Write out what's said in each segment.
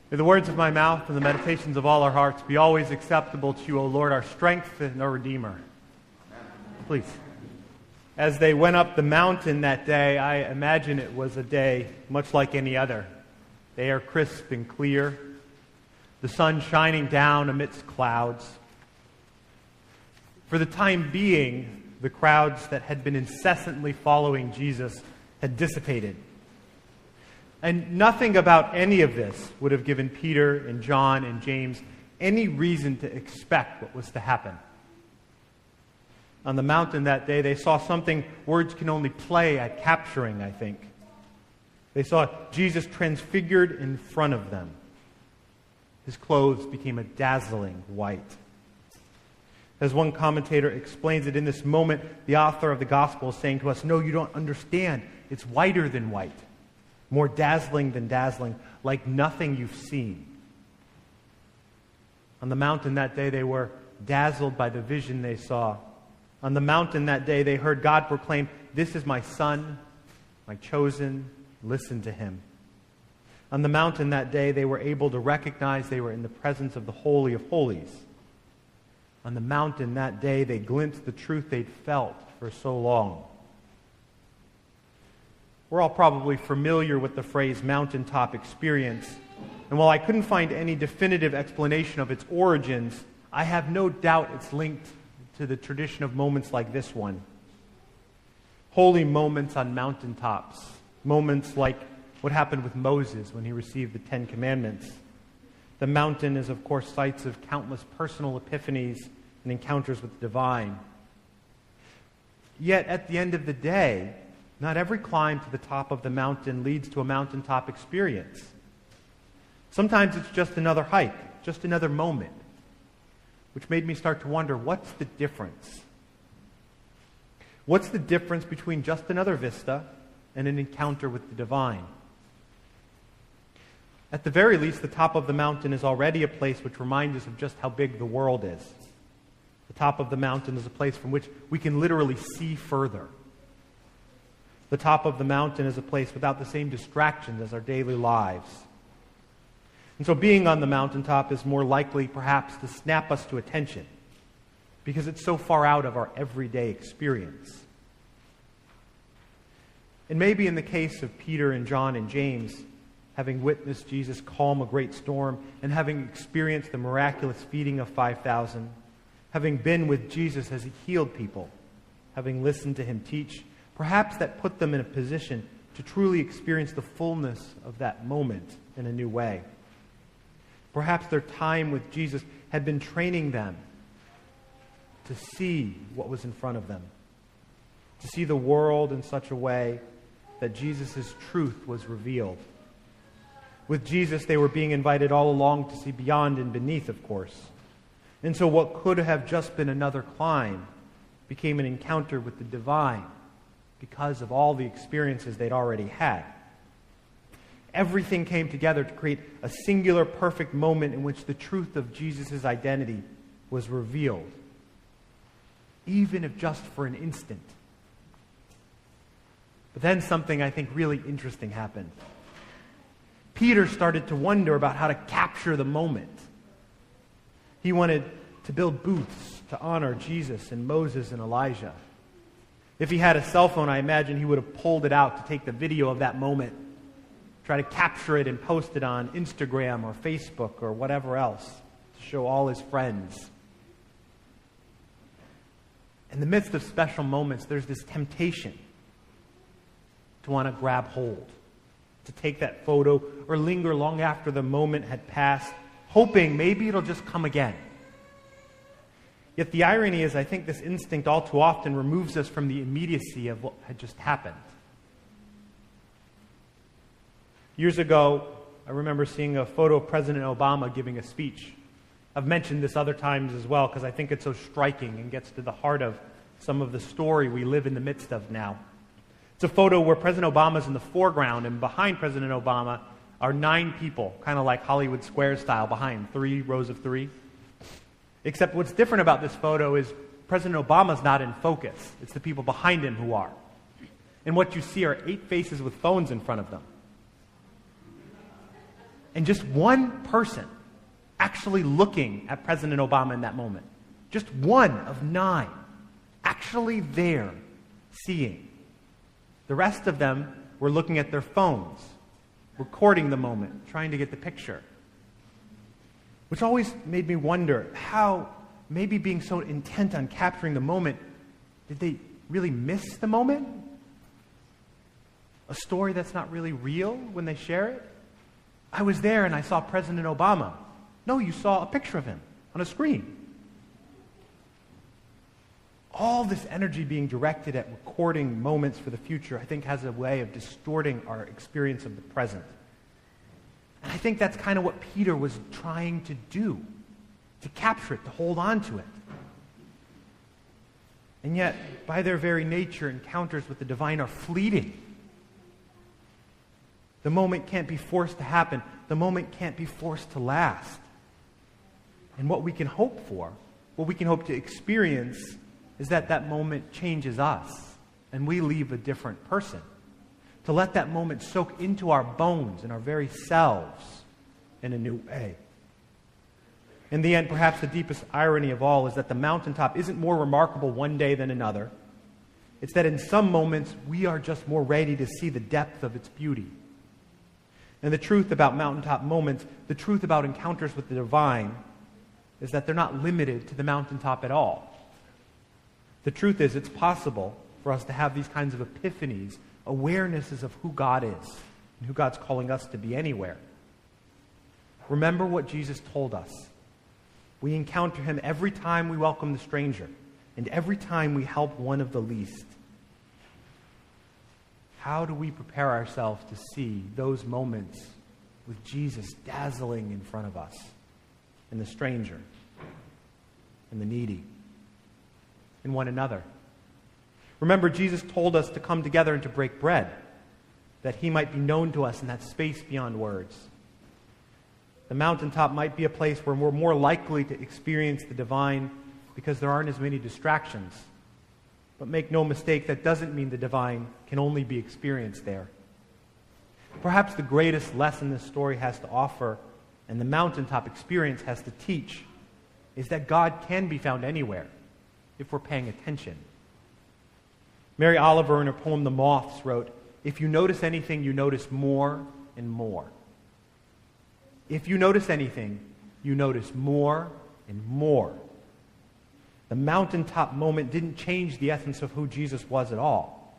May the words of my mouth and the meditations of all our hearts be always acceptable to you, O Lord, our strength and our Redeemer. Please. As they went up the mountain that day, I imagine it was a day much like any other. The air crisp and clear, the sun shining down amidst clouds. For the time being, the crowds that had been incessantly following Jesus had dissipated. And nothing about any of this would have given Peter and John and James any reason to expect what was to happen. On the mountain that day, they saw something words can only play at capturing, I think. They saw Jesus transfigured in front of them. His clothes became a dazzling white. As one commentator explains it, in this moment, the author of the gospel is saying to us, no, you don't understand. It's whiter than white. More dazzling than dazzling, like nothing you've seen. On the mountain that day, they were dazzled by the vision they saw. On the mountain that day, they heard God proclaim, "This is my Son, my chosen, listen to him." On the mountain that day, they were able to recognize they were in the presence of the Holy of Holies. On the mountain that day, they glimpsed the truth they'd felt for so long. We're all probably familiar with the phrase mountaintop experience, and while I couldn't find any definitive explanation of its origins, I have no doubt it's linked to the tradition of moments like this one. Holy moments on mountaintops, moments like what happened with Moses when he received the Ten Commandments. The mountain is, of course, sites of countless personal epiphanies and encounters with the divine. Yet, at the end of the day, not every climb to the top of the mountain leads to a mountaintop experience. Sometimes it's just another hike, just another moment, which made me start to wonder, what's the difference? What's the difference between just another vista and an encounter with the divine? At the very least, the top of the mountain is already a place which reminds us of just how big the world is. The top of the mountain is a place from which we can literally see further. The top of the mountain is a place without the same distractions as our daily lives. And so being on the mountaintop is more likely, perhaps, to snap us to attention because it's so far out of our everyday experience. And maybe in the case of Peter and John and James, having witnessed Jesus calm a great storm and having experienced the miraculous feeding of 5,000, having been with Jesus as he healed people, having listened to him teach, perhaps that put them in a position to truly experience the fullness of that moment in a new way. Perhaps their time with Jesus had been training them to see what was in front of them, to see the world in such a way that Jesus' truth was revealed. With Jesus, they were being invited all along to see beyond and beneath, of course. And so what could have just been another climb became an encounter with the divine, because of all the experiences they'd already had. Everything came together to create a singular, perfect moment in which the truth of Jesus' identity was revealed, even if just for an instant. But then something I think really interesting happened. Peter started to wonder about how to capture the moment. He wanted to build booths to honor Jesus and Moses and Elijah. If he had a cell phone, I imagine he would have pulled it out to take the video of that moment, try to capture it and post it on Instagram or Facebook or whatever else to show all his friends. In the midst of special moments, there's this temptation to want to grab hold, to take that photo or linger long after the moment had passed, hoping maybe it'll just come again. Yet the irony is, I think this instinct all too often removes us from the immediacy of what had just happened. Years ago, I remember seeing a photo of President Obama giving a speech. I've mentioned this other times as well because I think it's so striking and gets to the heart of some of the story we live in the midst of now. It's a photo where President Obama's in the foreground, and behind President Obama are 9 people, kind of like Hollywood Square style behind, 3 rows of 3. Except what's different about this photo is President Obama's not in focus. It's the people behind him who are. And what you see are 8 faces with phones in front of them. And just one person actually looking at President Obama in that moment. Just one of 9 actually there seeing. The rest of them were looking at their phones, recording the moment, trying to get the picture. Which always made me wonder how, maybe being so intent on capturing the moment, did they really miss the moment? A story that's not really real when they share it? I was there and I saw President Obama. No, you saw a picture of him on a screen. All this energy being directed at recording moments for the future, I think, has a way of distorting our experience of the present. And I think that's kind of what Peter was trying to do, to capture it, to hold on to it. And yet, by their very nature, encounters with the divine are fleeting. The moment can't be forced to happen. The moment can't be forced to last. And what we can hope for, what we can hope to experience, is that that moment changes us and we leave a different person. To let that moment soak into our bones and our very selves in a new way. In the end, perhaps the deepest irony of all is that the mountaintop isn't more remarkable one day than another. It's that in some moments we are just more ready to see the depth of its beauty. And the truth about mountaintop moments, the truth about encounters with the divine, is that they're not limited to the mountaintop at all. The truth is, it's possible for us to have these kinds of epiphanies, awarenesses of who God is and who God's calling us to be anywhere. Remember what Jesus told us. We encounter him every time we welcome the stranger and every time we help one of the least. How do we prepare ourselves to see those moments with Jesus dazzling in front of us, and the stranger, and the needy, and one another? Remember, Jesus told us to come together and to break bread, that he might be known to us in that space beyond words. The mountaintop might be a place where we're more likely to experience the divine because there aren't as many distractions. But make no mistake, that doesn't mean the divine can only be experienced there. Perhaps the greatest lesson this story has to offer, and the mountaintop experience has to teach, is that God can be found anywhere if we're paying attention. Mary Oliver, in her poem The Moths, wrote, "If you notice anything, you notice more and more. If you notice anything, you notice more and more." The mountaintop moment didn't change the essence of who Jesus was at all.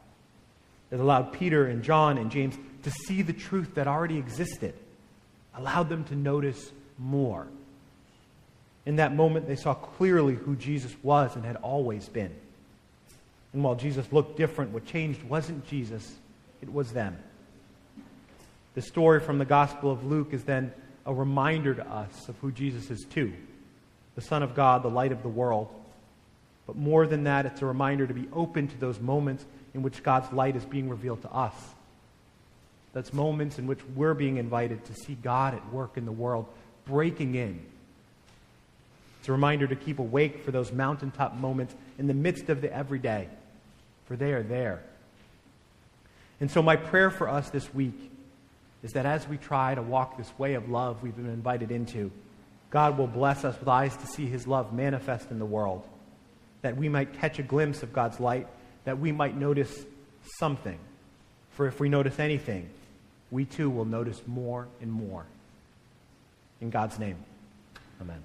It allowed Peter and John and James to see the truth that already existed, allowed them to notice more. In that moment, they saw clearly who Jesus was and had always been. And while Jesus looked different, what changed wasn't Jesus, it was them. The story from the Gospel of Luke is then a reminder to us of who Jesus is too. The Son of God, the light of the world. But more than that, it's a reminder to be open to those moments in which God's light is being revealed to us. That's moments in which we're being invited to see God at work in the world, breaking in. It's a reminder to keep awake for those mountaintop moments in the midst of the everyday, for they are there. And so my prayer for us this week is that as we try to walk this way of love we've been invited into, God will bless us with eyes to see his love manifest in the world, that we might catch a glimpse of God's light, that we might notice something. For if we notice anything, we too will notice more and more. In God's name, amen.